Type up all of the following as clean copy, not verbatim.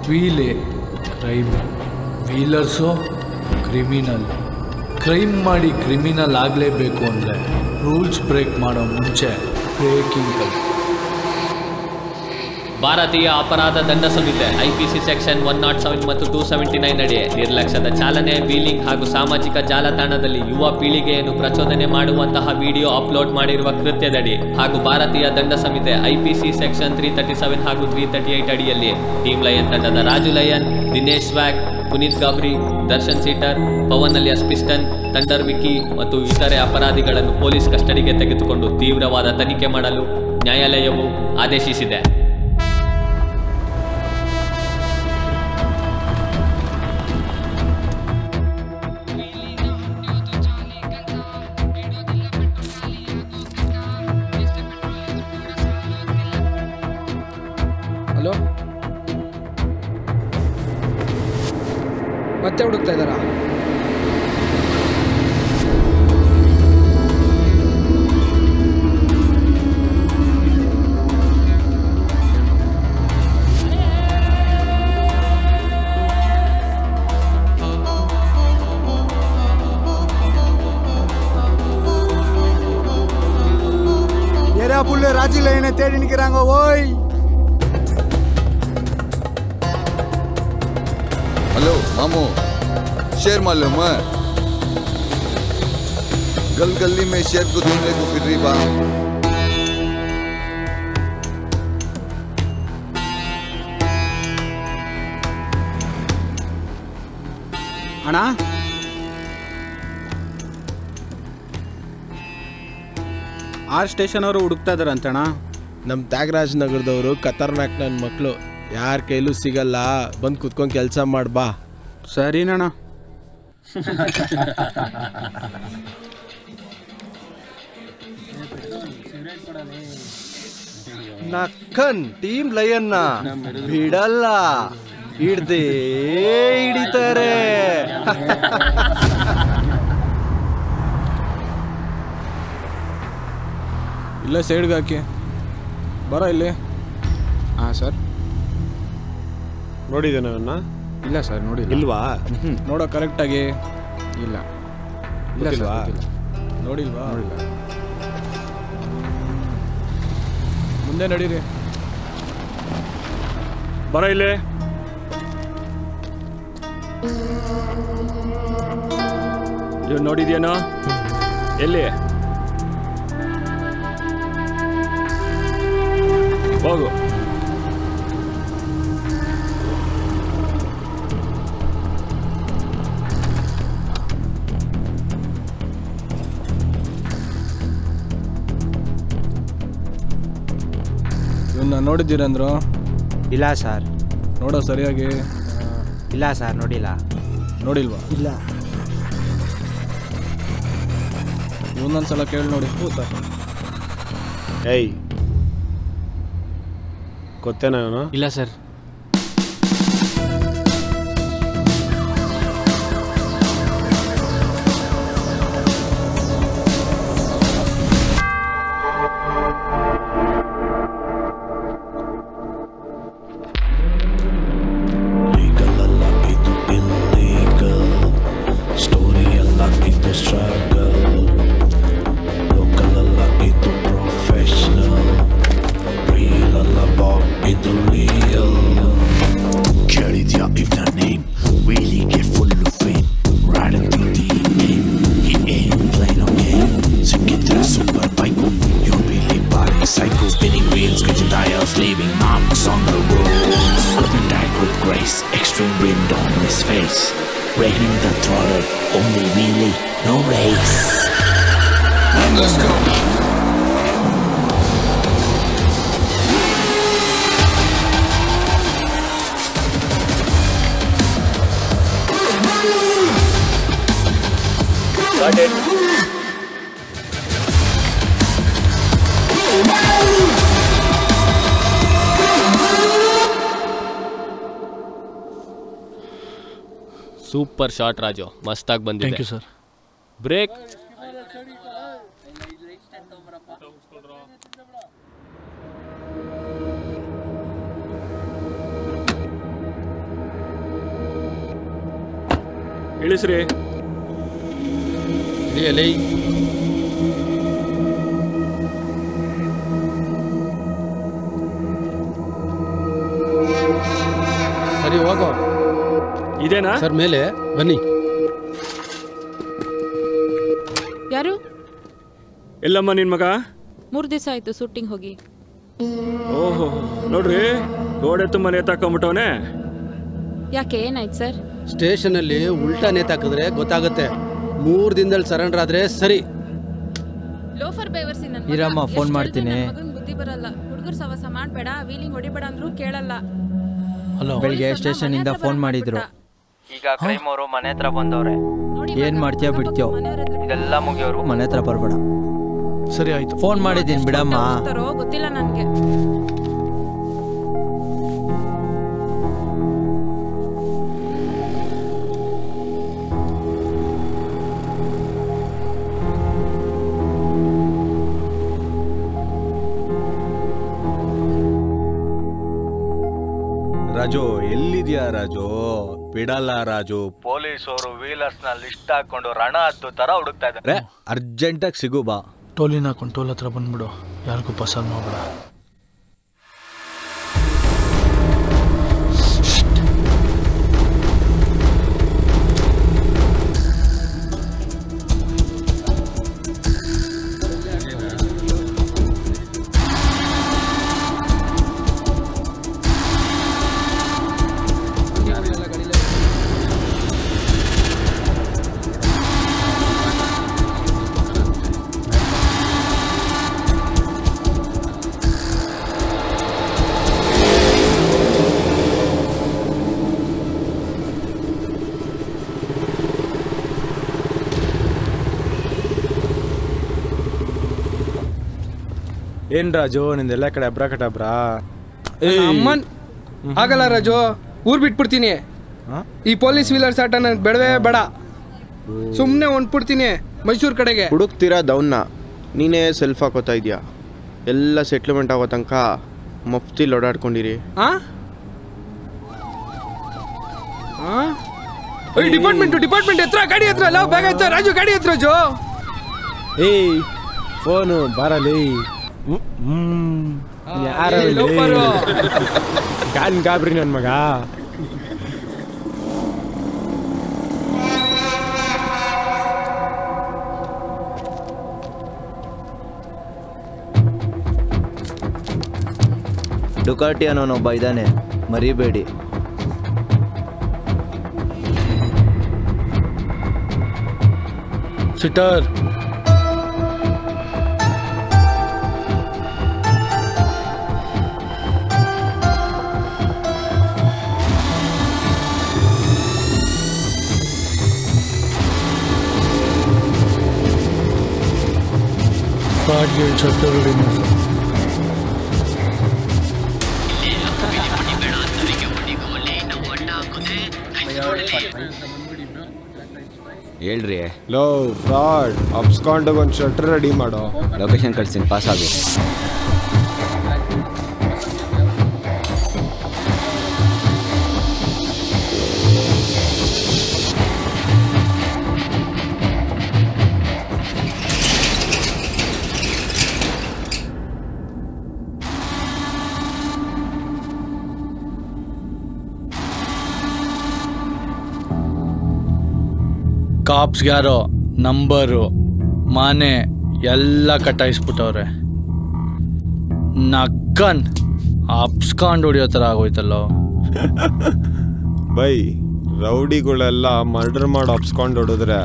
ವೀಲೇ crime, wheelers criminal. Crime ಮಾಡಿ criminal ಆಗಲೇಬೇಕು ಅಂದರೆ ರೂಲ್ಸ್ ಬ್ರೇಕ್ ಮಾಡೋ ಮುಂಚೆ ಬ್ರೇಕಿಂಗ್ ಕಲಿ. ಭಾರತೀಯ ಅಪರಾಧ ದಂಡ ಸಂಹಿತೆ IPC ಸೆಕ್ಷನ್ 107 ಮತ್ತು 279 ಅಡಿ ನಿರ್ಲಕ್ಷ್ಯದ ಚಾಲನೆ, ವೀಲಿಂಗ್ ಹಾಗೂ ಸಾಮಾಜಿಕ ಜಾಲತಾಣದಲ್ಲಿ ಯುವ ಪೀಳಿಗೆಯನ್ನು ಪ್ರಚೋದನೆ ಮಾಡುವಂತಹ ವಿಡಿಯೋ ಅಪ್ಲೋಡ್ ಮಾಡಿರುವ ಕೃತ್ಯದಡಿ ಹಾಗೂ ಭಾರತೀಯ ದಂಡ ಸಂಹಿತೆ IPC ಸೆಕ್ಷನ್ 337 ಹಾಗೂ 338 ಅಡಿಯಲ್ಲಿ ಟೀಮ್ ಲಯನ್ ತಂಡದ ರಾಜು ಲಯನ್, ದಿನೇಶ್ ಸ್ವಾಗ್, ಪುನೀತ್ ಗಾಬ್ರಿ, ದರ್ಶನ್ ಸೀಟರ್, Pavan alias piston, thunder Vicky ಮತ್ತು ಇತರೆ ಅಪರಾಧಿಗಳನ್ನು ಪೊಲೀಸ್ ಕಸ್ಟಡಿಗೆ ತೆಗೆದುಕೊಂಡು ತೀವ್ರವಾದ ತನಿಖೆ ಮಾಡಲು ನ್ಯಾಯಾಲಯವು ಆದೇಶಿಸಿದೆ. ಹಲೋ, ಮತ್ತೆ ಹುಡುಕ್ತಾ ಇದ್ದಾರಾ? ஏரா புள்ள ராஜில என்ன தேடி நிக்கிறாங்க. ஓய் हेलो मामू, शेर मालूम है? गल गली में शेर को ढूंढने को फिर रही बा. ಅಣ್ಣ, ಆರ್ ಸ್ಟೇಷನ್ ಅವರು ಹುಡುಕ್ತಾ ಇದಾರೆ ಅಂತಣ್ಣ. ನಮ್ಮ ತ್ಯಾಗರಾಜ್ ನಗರದವರು ಖತರ್ನಾಕ್ ನನ್ನ ಮಕ್ಕಳು, ಯಾರ ಕೈಲೂ ಸಿಗಲ್ಲ, ಬಂದು ಕುತ್ಕೊಂಡು ಕೆಲಸ ಮಾಡ್ಬಾ. ಸರಿನಣ್ಣ. ನಕ್ಕನ್ ಟೀಮ್ ಲಯನ್ನ ಬಿಡಲ್ಲ, ಹಿಡ್ದೇ ಹಿಡಿತಾರೆ. ಇಲ್ಲ ಸೈಡ್ಗೆ ಹಾಕಿ ಬರ ಇಲ್ಲಿ. ಹಾಂ ಸರ್. ನೋಡಿದೆ ನನ್ನ? ಇಲ್ಲ ಸರ್, ನೋಡಿಲ್ಲ. ಇಲ್ವಾ? ನೋಡೋ ಕರೆಕ್ಟಾಗಿ. ಇಲ್ಲ ಗೊತ್ತಿಲ್ವಾ? ನೋಡಿಲ್ವಾ? ನೋಡಿಲ್ಲ. ಮುಂದೆ ನಡೀರಿ. ಬರ ಇಲ್ಲಿ. ಇವ್ ನೋಡಿದ್ಯೇನೋ? ಎಲ್ಲಿ? ಹೋಗು. ಇವನ್ನ ನೋಡಿದ್ದೀರಂದ್ರು? ಇಲ್ಲ ಸರ್. ನೋಡೋ ಸರಿಯಾಗಿ. ಇಲ್ಲ ಸರ್, ನೋಡಿಲ್ಲ. ನೋಡಿಲ್ವಾ? ಇಲ್ಲ. ಇವನ್ನೊಂದ್ಸಲ ಕೇಳಿ ನೋಡಿ. ಹ್ಞೂ ಸರ್. ಏಯ್, ಗೊತ್ತೇನೋ ಇವನು? ಇಲ್ಲ ಸರ್. ಸೂಪರ್ ಶಾಟ್ ರಾಜು, ಮಸ್ತಾಗಿ ಬಂದಿದೆ. Thank you sir. ಬ್ರೇಕ್. ಇಳಿಸ್ರಿ. ಎಲ್ಲಿ ಸರಿ ಹೋಗೋ. ಇದೇನಾ ಸರ್ ಮೇಲೆ ಬನ್ನಿ. ಯಾರು? ಎಲ್ಲಮ್ಮ ನಿನ್ ಮಗ? 3 ದಿವಸ ಆಯ್ತು ಶೂಟಿಂಗ್ ಹೋಗಿ. ಓಹೋ ನೋಡ್ರಿ, ಗೋಡೆ ತುಂಬ ನೇತಾಕೊಂಬಿಟ್ಟವನೆ. ಯಾಕೆ, ಏನಾಯ್ತು ಸರ್? ಸ್ಟೇಷನಲ್ಲಿ ಉಲ್ಟಾ ನೇತಾಕಿದ್ರೆ ಗೊತ್ತಾಗುತ್ತೆ. 3 ದಿನದಲ್ಲಿ ಸರೆಂಡರ್ ಆದ್ರೆ ಸರಿ. ಲೋಫರ್ ಬೇವರ್ಸಿ ನನ್ನ ಮಗ. ಇರಮ್ಮ, ಫೋನ್ ಮಾಡ್ತೀನಿ. ಮಗನ್ ಬುದ್ಧಿ ಬರಲ್ಲ. ಹುಡುಗರು ಸವಾಸ ಮಾಡಬೇಡ, ವೀಲಿಂಗ್ ಹೊಡಿಬೇಡ ಅಂದ್ರೂ ಕೇಳಲ್ಲ. ಹಲೋ, ಬೆಳಿಗ್ಗೆ ಸ್ಟೇಷನ್ ಇಂದ ಫೋನ್ ಮಾಡಿದ್ರು. ಈಗ ಕ್ರೈಮ್ ಅವರು ಮನೆ ಹತ್ರ ಬಂದವ್ರೆ. ಏನ್ ಮಾಡ್ತೀಯೋ ಬಿಡ್ತೀಯೋ, ಇದೆಲ್ಲ ಮುಗಿಯೋರು ಮನೆ ಹತ್ರ ಬರ್ಬೇಡ. ಸರಿ ಆಯ್ತು. ಫೋನ್ ಮಾಡಿದ್ದೀನಿ ಬಿಡಮ್ಮ. ಗೊತ್ತಿಲ್ಲ ನನಗೆ. ರಾಜು ಎಲ್ಲಿದ್ಯಾ ರಾಜು? ಬಿಡಲ್ಲ ರಾಜು. ಪೊಲೀಸರು ವೀಲರ್ಸ್ ನ ಲಿಸ್ಟ್ ಹಾಕೊಂಡು ರಣ ಹತ್ತು ತರ ಹುಡುಕ್ತಾ ಇದ್ದಾರೆ. ಅರ್ಜೆಂಟಾಗಿ ಸಿಗು ಬಾ. ಟೋಲಿನ ಹಾಕೊಂಡು ಟೋಲ್ ಹತ್ರ ಬಂದ್ಬಿಡು. ಯಾರಿಗೂ ಪಸಂದ್ ಮಾಡ್ಬೇಡ. ಏನ್ ರಾಜು ನಿಂದೆಲ್ಲ ಕಡೆ ಅಬ್ರಾ ಕಟಬ್ರಾ? ಅಮ್ಮನ್ ಆಗಲ್ಲ ರಾಜು, ಊರ್ ಬಿಟ್ಬಿಡ್ತೀನಿ. ಈ ಪೊಲೀಸ್ ವೀಲರ್ಸ್ ಆಟ ನನಗೆ ಬೇಡವೇ ಬೇಡ. ಸುಮ್ಮನೆ ಹೊಂಟ್ಬಿಡ್ತೀನಿ ಮೈಸೂರು ಕಡೆಗೆ. ಹುಡುಕ್ತೀರಾ ದೌನ್ನ, ನೀನೇ ಸೆಲ್ಫ್ ಹಾಕೋತಾ ಇದೆಯಾ? ಎಲ್ಲ ಸೆಟ್ಲ್ಮೆಂಟ್ ಆಗೋ ತನಕ ಮಫ್ತಿಲ್ ಓಡಾಡ್ಕೊಂಡಿರಿ. ಡಿಪಾರ್ಟ್ಮೆಂಟ್ ಹತ್ರ ಗಾಡಿ ಹತ್ರ ಅಲ್ಲ, ಬ್ಯಾಗ್ ಹತ್ರ ರಾಜು, ಗಾಡಿ ಹತ್ರ ರಾಜು. ಏಯ್ ಫೋನು ಬಾರಲ್ಲಿ. ಗಾಬ್ರಿ ನನ್ನ ಮಗ. ಡುಕಾಟಿ ಅನ್ನೋನೊಬ್ಬ ಇದ್ದಾನೆ, ಮರಿಬೇಡಿ. ಸಿಟರ್, ಪಾಡ್ಗೆ ಚಟ್ಟರ್ ರೆಡಿ ಮಾಡಿಸು. ಹೇಳ್ರಿ. ಲೋ ಫ್ರಾಡ್, ಅಪ್ಸ್ಕೊಂಡಾಗ ಒಂದು ಶಟ್ರ್ ರೆಡಿ ಮಾಡೋ. ಲೊಕೇಶನ್ ಕಳ್ಸಿನಿ, ಪಾಸ್ ಆಗು. ಕಾಪ್ಸ್ಗ್ಯಾರೋ ನಂಬರು ಮನೆ ಎಲ್ಲ ಕಟ್ಟಾಯಿಸ್ಬಿಟ್ಟವ್ರೆ. ನಕ್ಕನ್ ಅಪ್ಸ್ಕೊಂಡು ಹೊಡಿಯೋ ಥರ ಆಗೋಯ್ತಲ್ಲೋ. ಬೈ, ರೌಡಿಗಳೆಲ್ಲ ಮರ್ಡರ್ ಮಾಡಿ ಅಪ್ಸ್ಕೊಂಡು ಹೊಡಿದ್ರೆ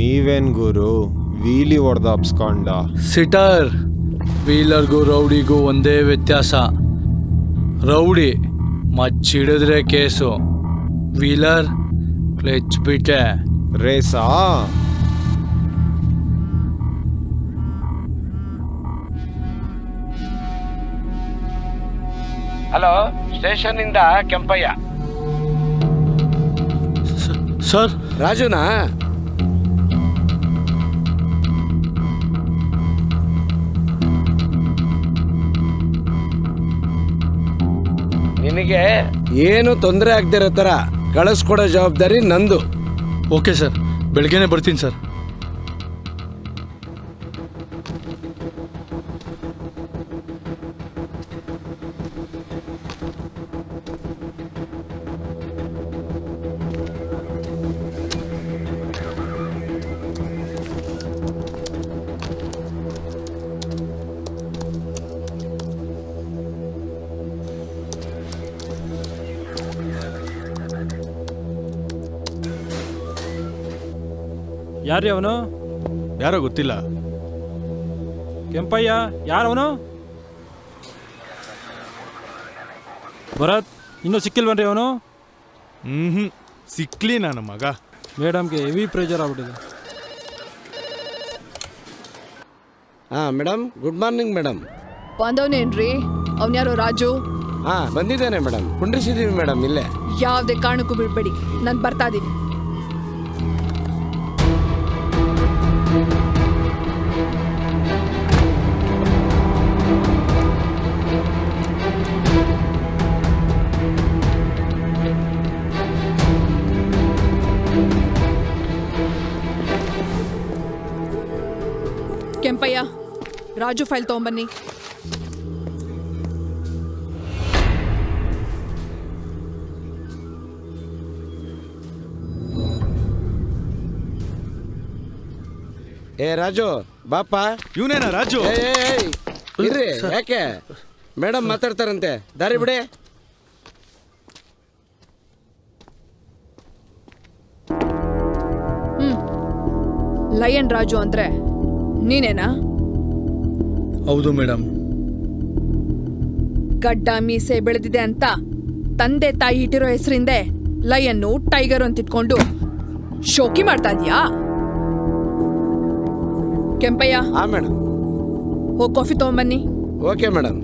ನೀವೇನ್ ಗುರು ವೀಲಿ ಹೊಡೆದ ಅಪ್ಸ್ಕೊಂಡ? ಸಿಟರ್, ವೀಲರ್ಗೂ ರೌಡಿಗೂ ಒಂದೇ ವ್ಯತ್ಯಾಸ. ರೌಡಿ ಮಚ್ಚಿಡಿದ್ರೆ ಕೇಸು, ವೀಲರ್ ಕ್ಲಚ್ ಬಿಟ್ಟೆ ರೇಸಾ? ಹಲೋ, ಸ್ಟೇಷನ್ ಇಂದ ಕೆಂಪಯ್ಯ. ಸರ್, ರಾಜುನಾ? ಅವನಿಗೆ ಏನು ತೊಂದರೆ ಆಗದಿರೋ ಥರ ಕಳಿಸ್ಕೊಡೋ ಜವಾಬ್ದಾರಿ ನಂದು. ಓಕೆ ಸರ್, ಬೆಳಗ್ಗೆನೆ ಬರ್ತೀನಿ ಸರ್. ಯಾರ್ರೀ ಅವನು? ಯಾರೋ ಗೊತ್ತಿಲ್ಲ. ಕೆಂಪಯ್ಯ ಯಾರವನು? ಭರತ್ ಇನ್ನೂ ಸಿಕ್ಕಿಲ್ವನ್ರಿ ಅವನು? ಸಿಕ್ಲಿ ನನ್ನ ಮಗ. ಮೇಡಮ್ಗೆ ಹೆವಿ ಪ್ರೆಷರ್ ಆಗ್ಬಿಟ್ಟಿದೆ. Madam good morning madam. ಬಂದವನೇನ್ರಿ ಅವನ್ಯಾರೋ ರಾಜು? ಬಂದಿದ್ದೇನೆ ಮೇಡಮ್, ಕುಂಡ್ರಿಸಿದೀವಿ ಮೇಡಮ್ ಇಲ್ಲೇ. ಯಾವುದೇ ಕಾರಣಕ್ಕೂ ಬಿಡ್ಬೇಡಿ, ನಾನು ಬರ್ತಾ ಇದ್ದೀನಿ. ಕೆಂಪಯ್ಯ, ರಾಜು ಫೈಲ್ ತಗೊಂಬನ್ನಿ. ರಾಜು ಬಾಪ. ಇವನೇನಾ ರಾಜು? ಇರ್ರಿ, ಯಾಕೆ ಮೇಡಮ್ ಮಾತಾಡ್ತಾರಂತೆ, ದಾರಿ ಬಿಡಿ. ಲಯನ್ ರಾಜು ಅಂದ್ರೆ ನೀನೇನಾ? ಹೌದು ಮೇಡಮ್. ಗಡ್ಡ ಮೀಸೆ ಬೆಳೆದಿದೆ ಅಂತ ತಂದೆ ತಾಯಿ ಇಟ್ಟಿರೋ ಹೆಸರಿಂದೆ ಲಯನ್ನು ಟೈಗರ್ ಅಂತ ಇಟ್ಕೊಂಡು ಶೋಕಿ ಮಾಡ್ತಾ ಇದೀಯಾ? ಕೆಂಪಯ್ಯ, ಮೇಡಮ್ ಹೋಗಿ ಕಾಫಿ ತಗೊಂಬನ್ನಿ. Okay madam.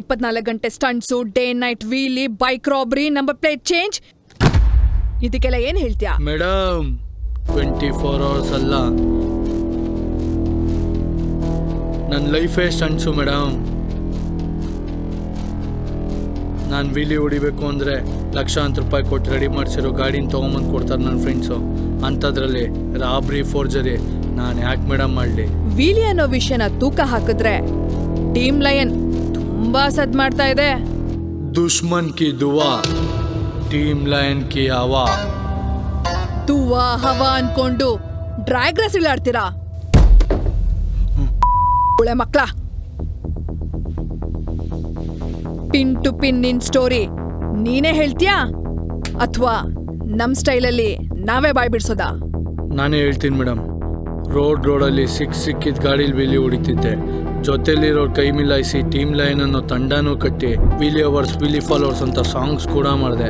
24 ಗಂಟೆ stunts, day night wheelie, bike robbery, number plate change, ಇದಕ್ಕೆಲ್ಲ ಏನ್ ಹೇಳ್ತೀಯಾ? ಮೇಡಮ್ 24 hours ಅಲ್ಲ, ನನ್ನ ಲೈಫೇ ಸ್ಟಂಟ್ಸು ಮೇಡಮ್. ನಾನು ವೀಲಿ ಹೊಡಿಬೇಕು ಅಂದರೆ ಲಕ್ಷಾಂತರ ರೂಪಾಯಿ ಕೊಟ್ಟು ರೆಡಿ ಮಾಡಿಸಿರೋ ಗಾಡಿನ ತೊಗೊಂಬಂದು ಕೊಡ್ತಾರೆ ನನ್ನ ಫ್ರೆಂಡ್ಸು. ಅಂಥದ್ರಲ್ಲಿ ರಾಬ್ರಿ, ಫೋರ್ಜರಿ ನಾನು ಯಾಕೆ ಮೇಡಮ್ ಮಾಡಲಿ? ವೀಲಿ ಅನ್ನೋ ವಿಷಯನ ತೂಕ ಹಾಕಿದ್ರೆ ಟೀಮ್ ಲಯನ್ ತುಂಬಾ ಸದ್ ಮಾಡ್ತಾ ಇದೆ. ದುಶ್ಮನ್ ಕಿ ದುವಾ, ಟೀಮ್ ಲಯನ್ ಕಿ ಹವಾ. ದುವಾ ಹವಾ ಅನ್ಕೊಂಡು ಡ್ರ್ಯಾಗ್ ರೇಸ್ ಇಳಾಡ್ತೀರಾ ಮಕ್ಳ? ಪಿನ್ ಟು ಪಿನ್ ನಿನ್ ಸ್ಟೋರಿ ನೀನೇ ಹೇಳ್ತೀಯಾ ಅಥವಾ ನಮ್ ಸ್ಟೈಲಲ್ಲಿ ನಾವೇ ಬಾಯ್ ಬಿಡ್ಸೋದಾ? ನಾನೇ ಹೇಳ್ತೀನಿ ಮೇಡಮ್. ರೋಡಲ್ಲಿ ಸಿಕ್ಕಿದ ಗಾಡೀಲಿ ವೀಲಿ ಹೊಡಿತಿದ್ದೆ. ಜೊತೆಲಿರೋ ಕೈ ಮಿಲಾಯಿಸಿ ಟೀಮ್ ಲೈನ್ ಅನ್ನೋ ತಂಡನೂ ಕಟ್ಟಿ ವೀಲಿ ಅವರ್ಸ್, ವೀಲಿ ಫಾಲೋವರ್ಸ್ ಅಂತ ಸಾಂಗ್ಸ್ ಕೂಡ ಮಾಡಿದೆ.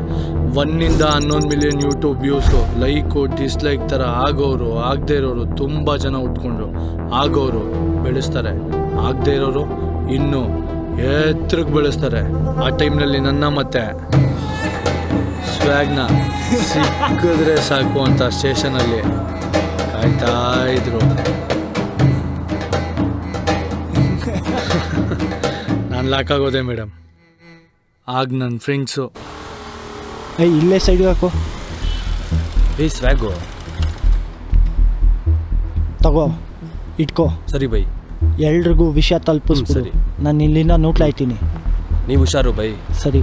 1 to 11 million YouTube views, like dislike ಥರ ಆಗೋರು ಆಗದೆ ಇರೋರು ತುಂಬ ಜನ ಉಟ್ಕೊಂಡ್ರು. ಆಗೋರು ಬೆಳೆಸ್ತಾರೆ, ಆಗದೆ ಇರೋರು ಇನ್ನೂ ಎತ್ತರಕ್ಕೆ ಬೆಳೆಸ್ತಾರೆ. ಆ ಟೈಮ್ನಲ್ಲಿ ನನ್ನ ಮತ್ತೆ ಸ್ವ್ಯಾಗ್ನ ಸಿಕ್ಕಿದ್ರೆ ಸಾಕು ಅಂತ ಸ್ಟೇಷನಲ್ಲಿ ಕಾಯ್ತಾ ಇದ್ರು. ನಾನು ಲಾಕ್ ಆಗೋದೆ ಮೇಡಮ್. ಆಗ ನನ್ನ ಫ್ರೆಂಡ್ಸು ಇಲ್ಲೇ ಸೈಡ್ಗೆ ಹಾಕೋ. ಸ್ವ್ಯಾಗು ತಗೋ, ಇಟ್ಕೋ. ಸರಿ ಬೈ. ಎಲ್ರಿಗೂ ವಿಷಯ ತಲುಪಿಸ್ಬಿಡು. ನಾನು ಇಲ್ಲಿಂದ ನೋಟ್ಲಾಯ್ತೀನಿ. ನೀವು ಹುಷಾರು ಬೈ. ಸರಿ.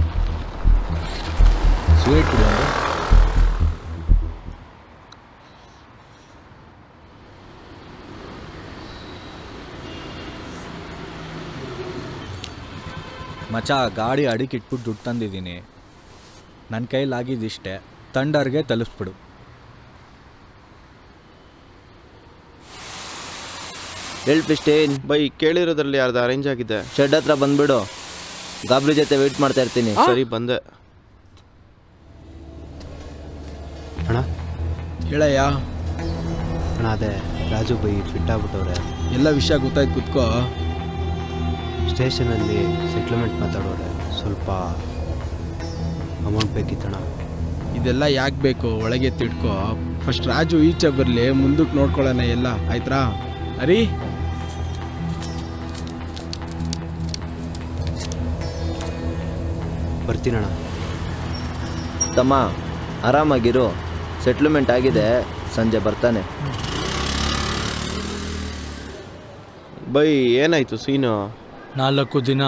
ಸ್ವೀಟ್ ಕುಡಿ. ಮಚ, ಗಾಡಿ ಅಡಿಕಿಟ್ಬಿಟ್ಟು ದುಡ್ಡು ತಂದಿದ್ದೀನಿ. ನನ್ನ ಕೈಲಾಗಿದ್ದಿಷ್ಟೇ, ತಂಡರ್ಗೆ ತಲುಪಿಸ್ಬಿಡು. ಹೇಳ್ಪಿಷ್ಟೇನ್ ಬೈ, ಕೇಳಿರೋದ್ರಲ್ಲಿ ಯಾರ್ದು ಅರೇಂಜ್ ಆಗಿದೆ. ಶೆಡ್ ಹತ್ರ ಬಂದ್ಬಿಡು, ಗಾಬ್ರಿ ಜೊತೆ ವೇಟ್ ಮಾಡ್ತಾ ಇರ್ತೀನಿ. ಸರಿ ಬಂದೆ. ಅಣ್ಣ ಹೇಳಯ್ಯ. ಅಣ್ಣ ಅದೇ ರಾಜು ಬೈ ಫಿಟ್ ಆಗ್ಬಿಟ್ಟವ್ರೆ. ಎಲ್ಲ ವಿಷಯ ಗೊತ್ತಾಯ್ತು, ಕುತ್ಕೋ. ಸ್ಟೇಷನಲ್ಲಿ ಸೆಟ್ಲ್ಮೆಂಟ್ ಮಾತಾಡೋರೆ, ಸ್ವಲ್ಪ ಅಮೌಂಟ್ ಬೇಕಿತ್ತಣ್ಣ. ಇದೆಲ್ಲ ಯಾಕೆ ಬೇಕು, ಒಳಗೆ ತಿಳ್ಕೊ. ಫಸ್ಟ್ ರಾಜು ಈಚೆ ಬರಲಿ, ಮುಂದಕ್ಕೆ ನೋಡ್ಕೊಳ್ಳೋಣ ಎಲ್ಲ, ಆಯ್ತಾ? ಅರಿ ಬರ್ತೀನಣ್ಣ. ತಮ್ಮ ಆರಾಮಾಗಿರು, ಸೆಟ್ಲ್ಮೆಂಟ್ ಆಗಿದೆ, ಸಂಜೆ ಬರ್ತಾನೆ. ಬೈ ಏನಾಯ್ತು ಸೀನು? 4 ದಿನ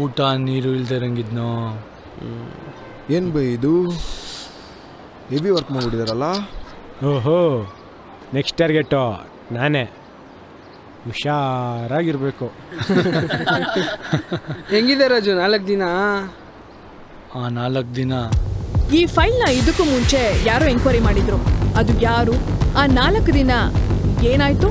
ಊಟ ನೀರು ಇಲ್ದಿರಂಗಿದ್ನೋ. ಏನು ಬೈ ಇದು ಹೆವಿ ವರ್ಕ್ ಮಾಡಿಬಿಟ್ಟಿದಾರಲ್ಲ. ಓಹೋ, ನೆಕ್ಸ್ಟ್ ಟಾರ್ಗೆಟು ನಾನೇ. ಹುಷಾರಾಗಿರ್ಬೇಕು. ಹೆಂಗಿದೆ ರಾಜು 4 ದಿನ? ಆ 4 ದಿನ ಈ ಫೈಲ್ನ ಇದಕ್ಕೂ ಮುಂಚೆ ಯಾರೋ ಎಂಕ್ವೈರಿ ಮಾಡಿದ್ರು. ಅದು ಯಾರು? ಆ 4 ದಿನ ಏನಾಯ್ತು?